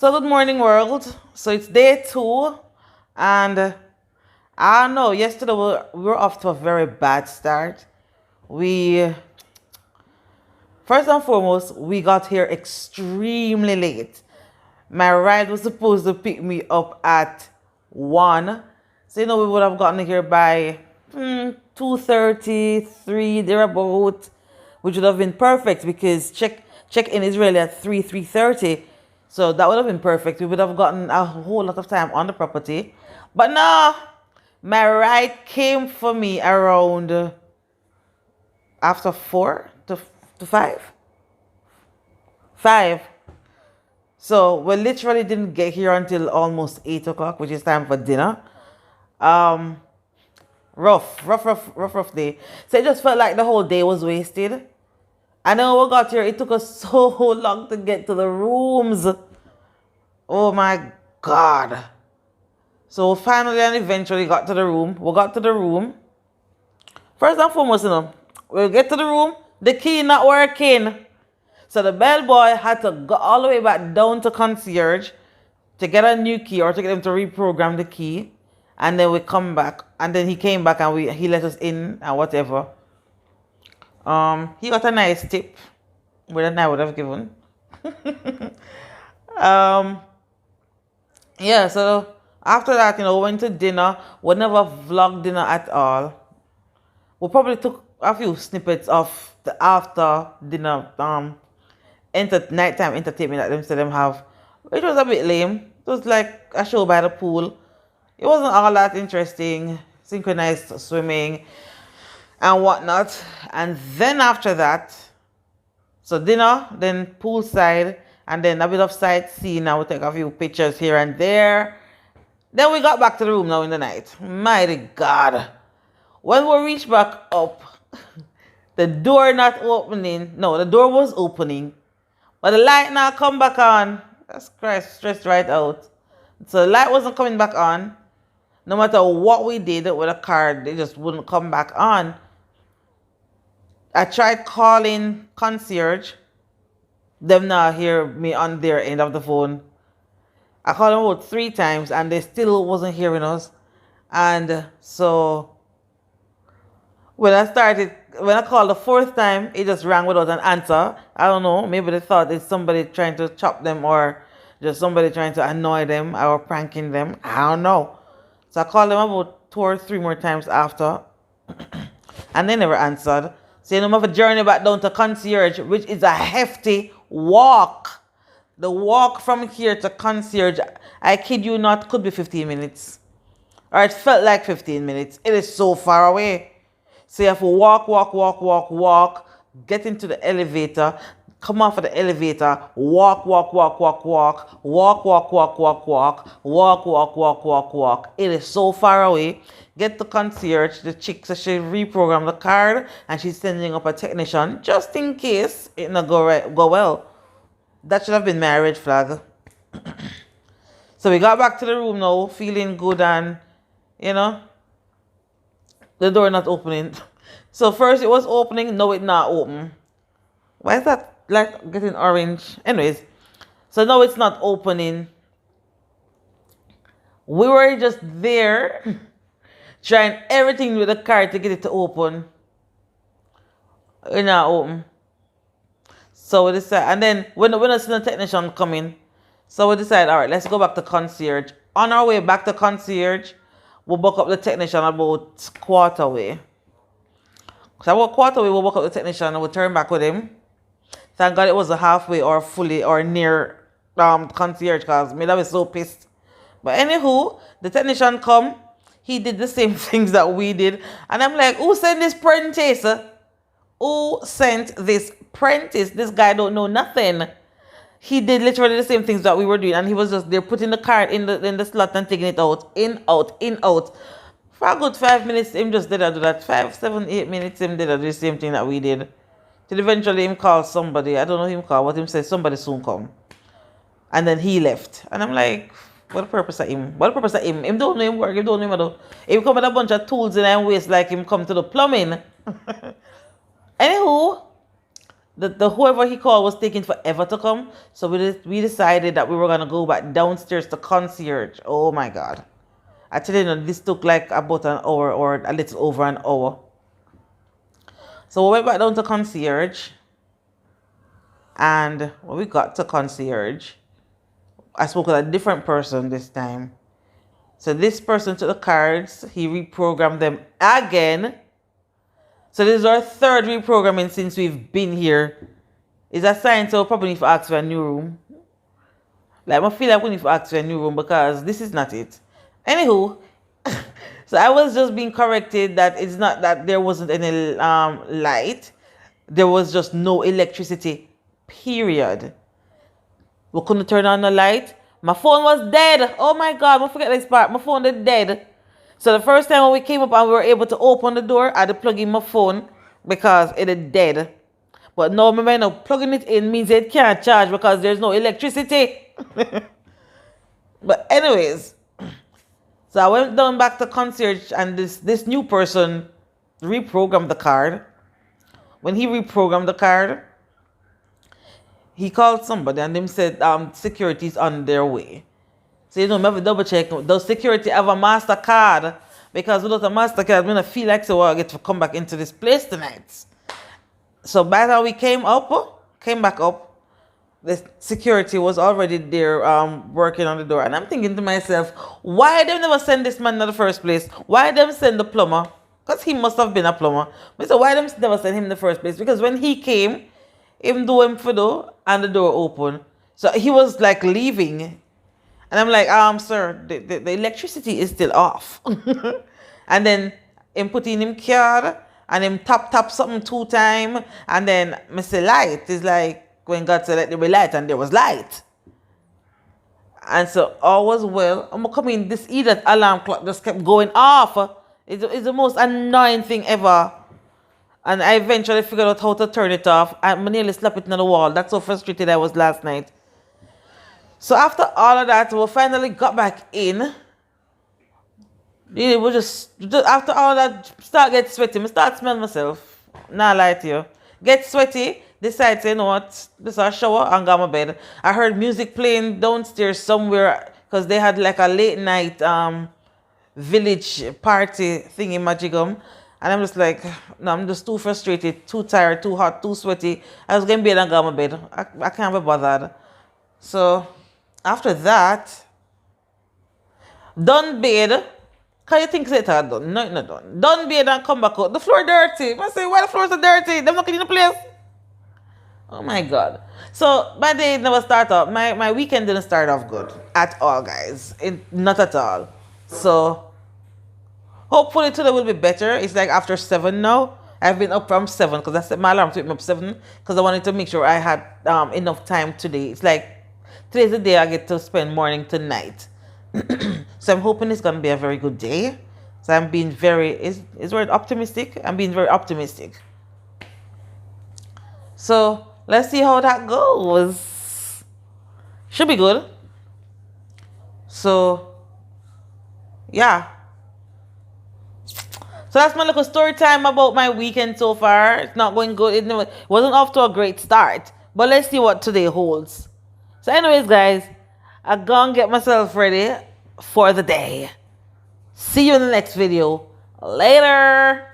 So good morning, world. So it's day 2, and I don't know. Yesterday we were off to a very bad start. We First and foremost, we got here extremely late. My ride was supposed to pick me up at 1, so we would have gotten here by 2:30, 3 thereabout, which would have been perfect because check in is really at 3:30. So that would have been perfect. We would have gotten a whole lot of time on the property. But no, my ride came for me around after 4 to 5. 5. So we literally didn't get here until almost 8 o'clock, which is time for dinner. Rough day. So it just felt like the whole day was wasted. And then when we got here, it took us so long to get to the rooms. Oh my God. So finally and eventually got to the room. We got to the room. First and foremost, we get to the room, the key not working. So the bellboy had to go all the way back down to concierge to get a new key or to get him to reprogram the key. And then we come back. And then he came back and he let us in and whatever. He got a nice tip, more than I would have given. Yeah, so after that, we went to dinner. We never vlogged dinner at all. We probably took a few snippets of the after dinner nighttime entertainment that them said them have, which was a bit lame. It was like a show by the pool. It wasn't all that interesting. Synchronized swimming and whatnot. And then after that, so dinner, then poolside, and then a bit of sightseeing. I would take a few pictures here and there. Then we got back to the room now in the night. Mighty God. When we reached back up, the door not opening. No, the door was opening, but the light now come back on. That's Christ, stressed right out. So the light wasn't coming back on. No matter what we did with a card, they just wouldn't come back on. I tried calling concierge. Them not hear me on their end of the phone. I called them about 3 times and they still wasn't hearing us. And so when I called the 4th time, it just rang without an answer. I don't know, maybe they thought it's somebody trying to chop them or just somebody trying to annoy them or pranking them. I don't know. So I called them about 2 or 3 more times after and they never answered. So I have a journey back down to concierge, which is a hefty walk. The walk from here to concierge, I kid you not, could be 15 minutes. Or it felt like 15 minutes. It is so far away. So you have to walk, get into the elevator, come off of the elevator, walk. It is so far away. Get to concierge. The chick says she reprogrammed the card and she's sending up a technician just in case it not go well. That should have been my red flag. So we got back to the room now, feeling good, and the door not opening. So first it was opening, now it not open. Why is that like getting orange? Anyways, so now it's not opening. We were just there trying everything with the card to get it to open. It not open. So we decided, and then when I see the technician coming, so we decided, all right, let's go back to concierge. On our way back to concierge, we book up the technician about quarter way. So about quarter way, we book up the technician and we turn back with him. Thank God it was a halfway or fully or near concierge, because me that was so pissed. But anywho, the technician come, he did the same things that we did, and I'm like, who sent this prentice? Who sent this prentice? This guy don't know nothing. He did literally the same things that we were doing, and he was just there putting the card in the slot and taking it out, in, out. For a good 5 minutes, him just did that. 5, 7, 8 minutes, him did the same thing that we did. Till eventually him called somebody. I don't know him call, but him said somebody soon come. And then he left. And I'm like, what the purpose of him? What the purpose of him? Him don't know him work, him don't know him do. Him come with a bunch of tools in his waist like him come to the plumbing. Anywho, the whoever he called was taking forever to come. So we decided that we were gonna go back downstairs to concierge. Oh my god. Actually, no, this took like about an hour or a little over an hour. So we went back down to concierge. And when we got to concierge, I spoke with a different person this time. So this person took the cards, he reprogrammed them again. So this is our third reprogramming since we've been here. It's a sign, so we probably need to ask for a new room. Like, I feel like we need to ask for a new room because this is not it. Anywho, so I was just being corrected that it's not that there wasn't any light. There was just no electricity, period. We couldn't turn on the light. My phone was dead. Oh my God, I forget this part. My phone is dead. So the first time when we came up and we were able to open the door, I had to plug in my phone because it is dead. But now, remember, now plugging it in means it can't charge because there's no electricity. But anyways, so I went down back to concierge and this new person reprogrammed the card. When he reprogrammed the card, he called somebody and them said security's on their way. So you know, I have to double check. Does security have a MasterCard? Because without a MasterCard, I'm gonna feel like so I get to come back into this place tonight. So by the time we came back up, the security was already there working on the door. And I'm thinking to myself, why them never send this man in the first place? Why them send the plumber? Because he must have been a plumber. But so why them never send him in the first place? Because when he came, him do him for door and the door open. So he was like leaving. And I'm like, sir, the electricity is still off. And then him put in him card and him tap something 2 times. And then I say light. It's like when God said let there be light and there was light. And so all was well. I'm coming, this idiot alarm clock just kept going off. It's the most annoying thing ever. And I eventually figured out how to turn it off. I nearly slapped it on the wall. That's how frustrated I was last night. So after all of that, we finally got back in. We just after all that, start get sweaty. I start smelling myself. Nah, lie to you. Get sweaty. Decide, you know what? This is a shower and go to my bed. I heard music playing downstairs somewhere because they had like a late night village party thing in Magigum. And I'm just like, no, I'm just too frustrated, too tired, too hot, too sweaty. I was getting bed and go to my bed. I can't be bothered. So after that, done bed. Can you think it's done? No, not done. Done bed and come back out. The floor dirty. I say, why the floors are dirty? Them not clean the place. Oh my God. So my day never start off. My weekend didn't start off good at all, guys. Not at all. So hopefully today will be better. It's like after 7 now. I've been up from 7 because I set my alarm to wake me up 7 because I wanted to make sure I had enough time today. It's like today's the day I get to spend morning to night. So I'm hoping it's going to be a very good day. So I'm being very, is word optimistic? I'm being very optimistic. So let's see how that goes. Should be good. So yeah. So that's my little story time about my weekend so far. It's not going good. It wasn't off to a great start. But let's see what today holds. So anyways, guys, I'm going to get myself ready for the day. See you in the next video. Later.